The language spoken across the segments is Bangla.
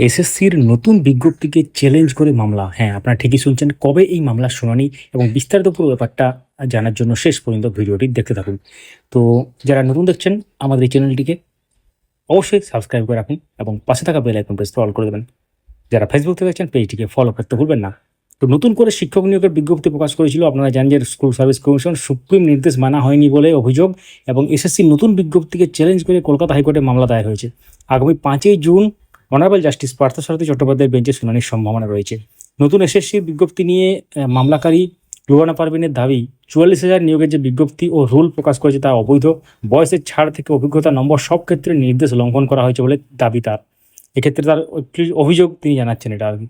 এসএসসির নতুন বিজ্ঞপ্তিকে চ্যালেঞ্জ করে মামলা। হ্যাঁ, আপনারা ঠিকই শুনছেন। কবে এই মামলার শুনানি এবং বিস্তারিত পুরো ব্যাপারটা জানার জন্য শেষ পর্যন্ত ভিডিওটি দেখতে থাকুন। তো যারা নতুন দেখছেন আমাদের এই চ্যানেলটিকে অবশ্যই সাবস্ক্রাইব করে রাখুন এবং পাশে থাকা বেল আইকন প্রেস অল করে দেবেন। যারা ফেসবুক থেকে দেখছেন পেজটিকে ফলো করতে ভুলবেন না। তো নতুন করে শিক্ষক নিয়োগের বিজ্ঞপ্তি প্রকাশ করেছিল। আপনারা জানেন যে স্কুল সার্ভিস কমিশন সুপ্রিম নির্দেশ মানা হয়নি বলে অভিযোগ এবং এসএসসির নতুন বিজ্ঞপ্তিকে চ্যালেঞ্জ করে কলকাতা হাইকোর্টে মামলা দায়ের হয়েছে। আগামী 5ই জুন অনারেবল জাস্টিস পার্থসারথী চট্টোপাধ্যায়ের বেঞ্চে শুনানির সম্ভাবনা রয়েছে। নতুন এসএসসির বিজ্ঞপ্তি নিয়ে মামলাকারী লুবানা পারভিনের দাবি 44,000 নিয়োগের যে বিজ্ঞপ্তি ও রুল প্রকাশ করেছে তা অবৈধ। বয়সের ছাড় থেকে অভিজ্ঞতা নম্বর সব ক্ষেত্রে নির্দেশ লঙ্ঘন করা হয়েছে বলে দাবি তার। এক্ষেত্রে তার অভিযোগ তিনি জানাচ্ছেন এটা আর কি।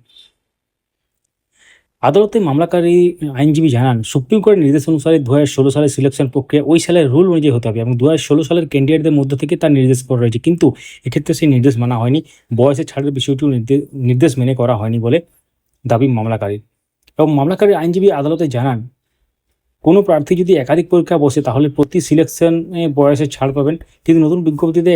আদালতে মামলাকারী আইনজীবী জানান, সুপ্রিম কোর্টের নির্দেশ অনুসারে 2016 সালের সিলেকশন প্রক্রিয়া ওই সালের রুল অনুযায়ী হতে হবে এবং 2016 সালের ক্যান্ডিডেটদের মধ্য থেকে তার নির্দেশ করা রয়েছে, কিন্তু এক্ষেত্রে সেই নির্দেশ মানা হয়নি। বয়সের ছাড়ের বিষয়টিও নির্দেশ মেনে করা হয়নি বলে দাবি মামলাকারীর। এবং মামলাকারী আইনজীবী আদালতে জানান, কোনো প্রার্থী যদি একাধিক পরীক্ষা বসে তাহলে প্রতি সিলেকশনে বয়সের ছাড় পাবেন, কিন্তু নতুন বিজ্ঞপ্তিতে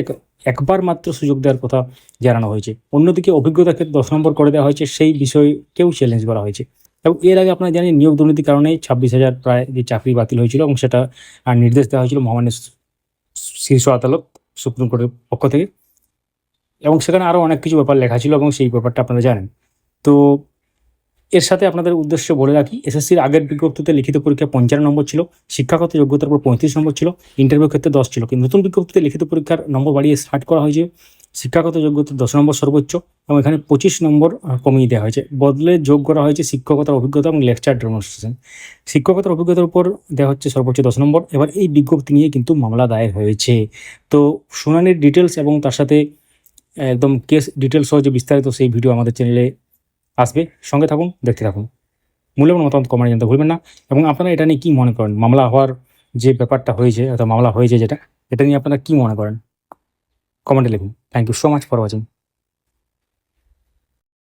একবার মাত্র সুযোগ দেওয়ার কথা জানানো হয়েছে। অন্যদিকে অভিজ্ঞতার ক্ষেত্রে 10 নম্বর করে দেওয়া হয়েছে, সেই বিষয়কেও চ্যালেঞ্জ করা হয়েছে। এবং এর আগে আপনারা জানেন নিয়োগ দুর্নীতির কারণে 26,000 প্রায় যে চাকরি বাতিল হয়েছিল এবং সেটা নির্দেশ দেওয়া হয়েছিল মহামান্য শীর্ষ আদালত সুপ্রিম কোর্টের পক্ষ থেকে, এবং সেখানে আরও অনেক কিছু ব্যাপার লেখা ছিল এবং সেই ব্যাপারটা আপনারা জানেন। তো এর সাথে আপনাদের উদ্দেশ্য বলে রাখি, এসএসসির আগের বিজ্ঞপ্তিতে লিখিত পরীক্ষা 55 নম্বর ছিল, শিক্ষাগত যোগ্যতার উপর 35 নম্বর ছিল, ইন্টারভিউ ক্ষেত্রে 10 ছিল, কিন্তু নতুন বিজ্ঞপ্তিতে লিখিত পরীক্ষার নম্বর বাড়িয়ে 60 করা হয়েছে। শিক্ষাগত যোগ্যতা 10 নম্বর সর্বোচ্চ এবং এখানে 25 নম্বর কমিয়ে দেওয়া হয়েছে। বদলে যোগ করা হয়েছে শিক্ষকতার অভিজ্ঞতা এবং লেকচার ডেমনস্ট্রেশন। শিক্ষকতার অভিজ্ঞতার উপর দেওয়া হচ্ছে সর্বোচ্চ 10 নম্বর। এবার এই বিজ্ঞপ্তি নিয়ে কিন্তু মামলা দায়ের হয়েছে। তো শুনানির ডিটেলস এবং তার সাথে একদম কেস ডিটেলস সহ যে বিস্তারিত সেই ভিডিও আমাদের চ্যানেলে আসবে, সঙ্গে থাকুন, দেখতে থাকুন। মূল্যবান মতামত কমেন্টে জানতে ভুলবেন না। এবং আপনারা এটা নিয়ে কী মনে করেন, মামলা হওয়ার যে ব্যাপারটা হয়েছে অর্থাৎ মামলা হয়েছে যেটা, এটা নিয়ে আপনারা কী মনে করেন কমেন্টে লিখুন। Thank you so much for watching.